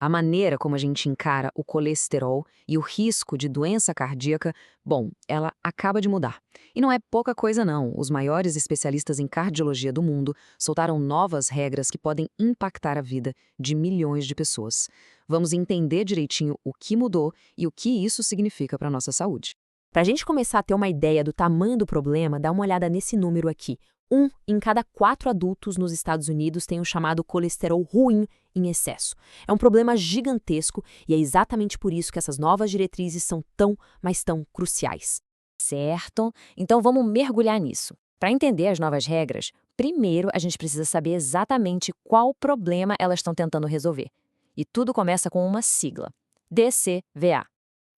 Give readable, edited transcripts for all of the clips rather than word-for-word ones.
A maneira como a gente encara o colesterol e o risco de doença cardíaca, bom, ela acaba de mudar. E não é pouca coisa não, os maiores especialistas em cardiologia do mundo soltaram novas regras que podem impactar a vida de milhões de pessoas. Vamos entender direitinho o que mudou e o que isso significa para a nossa saúde. Para a gente começar a ter uma ideia do tamanho do problema, dá uma olhada nesse número aqui. Um em cada 4 adultos nos Estados Unidos tem o chamado colesterol ruim em excesso. É um problema gigantesco e é exatamente por isso que essas novas diretrizes são tão, mas tão cruciais. Certo? Então vamos mergulhar nisso. Para entender as novas regras, primeiro a gente precisa saber exatamente qual problema elas estão tentando resolver. E tudo começa com uma sigla: DCVA.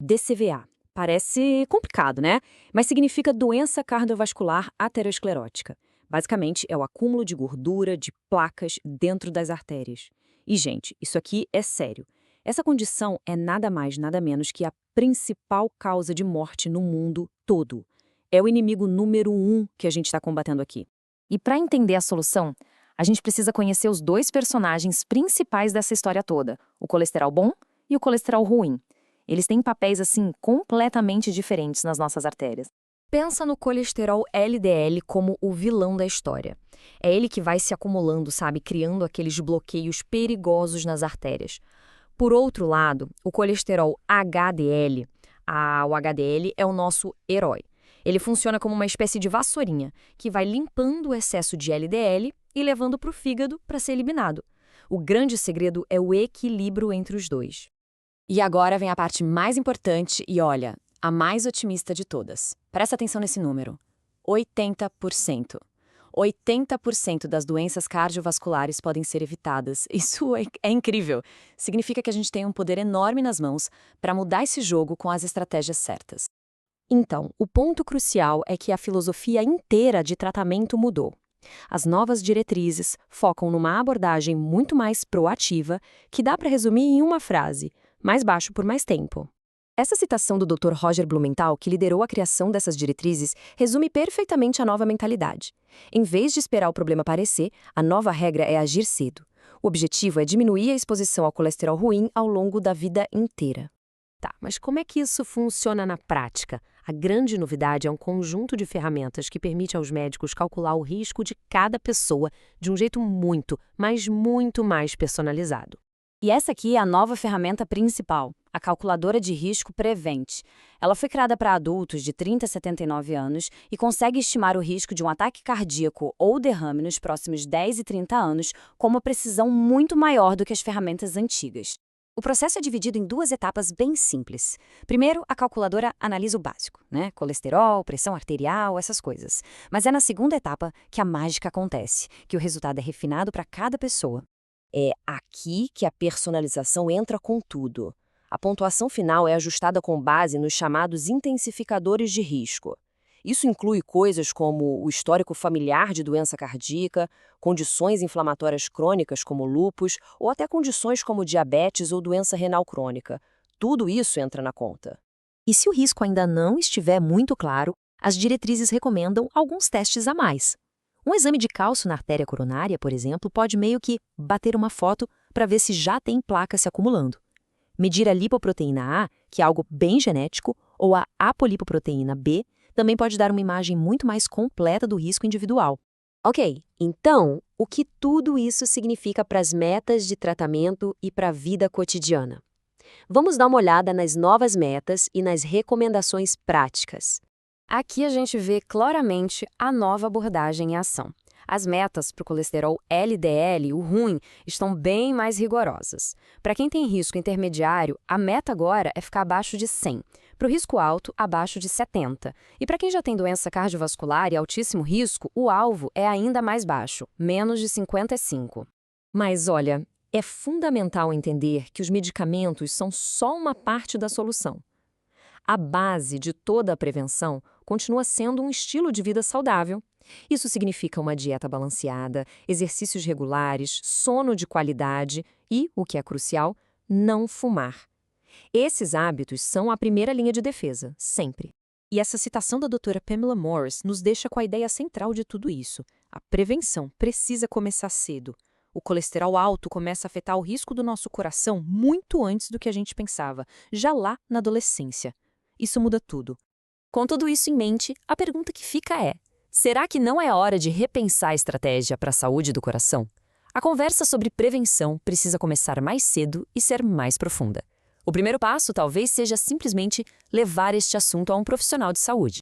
DCVA. Parece complicado, né? Mas significa doença cardiovascular aterosclerótica. Basicamente, é o acúmulo de gordura, de placas dentro das artérias. E, gente, isso aqui é sério. Essa condição é nada mais, nada menos que a principal causa de morte no mundo todo. É o inimigo número 1 que a gente está combatendo aqui. E para entender a solução, a gente precisa conhecer os dois personagens principais dessa história toda: o colesterol bom e o colesterol ruim. Eles têm papéis, assim, completamente diferentes nas nossas artérias. Pensa no colesterol LDL como o vilão da história. É ele que vai se acumulando, sabe, criando aqueles bloqueios perigosos nas artérias. Por outro lado, o colesterol HDL, o HDL é o nosso herói. Ele funciona como uma espécie de vassourinha, que vai limpando o excesso de LDL e levando para o fígado para ser eliminado. O grande segredo é o equilíbrio entre os dois. E agora vem a parte mais importante e, olha, a mais otimista de todas. Presta atenção nesse número: 80%. 80% das doenças cardiovasculares podem ser evitadas. Isso é incrível. Significa que a gente tem um poder enorme nas mãos para mudar esse jogo com as estratégias certas. Então, o ponto crucial é que a filosofia inteira de tratamento mudou. As novas diretrizes focam numa abordagem muito mais proativa, que dá para resumir em uma frase: mais baixo por mais tempo. Essa citação do Dr. Roger Blumenthal, que liderou a criação dessas diretrizes, resume perfeitamente a nova mentalidade. Em vez de esperar o problema aparecer, a nova regra é agir cedo. O objetivo é diminuir a exposição ao colesterol ruim ao longo da vida inteira. Tá, mas como é que isso funciona na prática? A grande novidade é um conjunto de ferramentas que permite aos médicos calcular o risco de cada pessoa de um jeito muito, mas muito mais personalizado. E essa aqui é a nova ferramenta principal, a calculadora de risco Prevent. Ela foi criada para adultos de 30 a 79 anos e consegue estimar o risco de um ataque cardíaco ou derrame nos próximos 10 e 30 anos com uma precisão muito maior do que as ferramentas antigas. O processo é dividido em 2 etapas bem simples. Primeiro, a calculadora analisa o básico, né? Colesterol, pressão arterial, essas coisas. Mas é na segunda etapa que a mágica acontece, que o resultado é refinado para cada pessoa. É aqui que a personalização entra com tudo. A pontuação final é ajustada com base nos chamados intensificadores de risco. Isso inclui coisas como o histórico familiar de doença cardíaca, condições inflamatórias crônicas como lúpus ou até condições como diabetes ou doença renal crônica. Tudo isso entra na conta. E se o risco ainda não estiver muito claro, as diretrizes recomendam alguns testes a mais. Um exame de cálcio na artéria coronária, por exemplo, pode meio que bater uma foto para ver se já tem placa se acumulando. Medir a lipoproteína A, que é algo bem genético, ou a apolipoproteína B, também pode dar uma imagem muito mais completa do risco individual. Ok, então, o que tudo isso significa para as metas de tratamento e para a vida cotidiana? Vamos dar uma olhada nas novas metas e nas recomendações práticas. Aqui a gente vê claramente a nova abordagem em ação. As metas para o colesterol LDL, o ruim, estão bem mais rigorosas. Para quem tem risco intermediário, a meta agora é ficar abaixo de 100. Para o risco alto, abaixo de 70. E para quem já tem doença cardiovascular e altíssimo risco, o alvo é ainda mais baixo, menos de 55. Mas olha, é fundamental entender que os medicamentos são só uma parte da solução. A base de toda a prevenção continua sendo um estilo de vida saudável. Isso significa uma dieta balanceada, exercícios regulares, sono de qualidade e, o que é crucial, não fumar. Esses hábitos são a primeira linha de defesa, sempre. E essa citação da doutora Pamela Morris nos deixa com a ideia central de tudo isso. A prevenção precisa começar cedo. O colesterol alto começa a afetar o risco do nosso coração muito antes do que a gente pensava, já lá na adolescência. Isso muda tudo. Com tudo isso em mente, a pergunta que fica é: será que não é hora de repensar a estratégia para a saúde do coração? A conversa sobre prevenção precisa começar mais cedo e ser mais profunda. O primeiro passo talvez seja simplesmente levar este assunto a um profissional de saúde.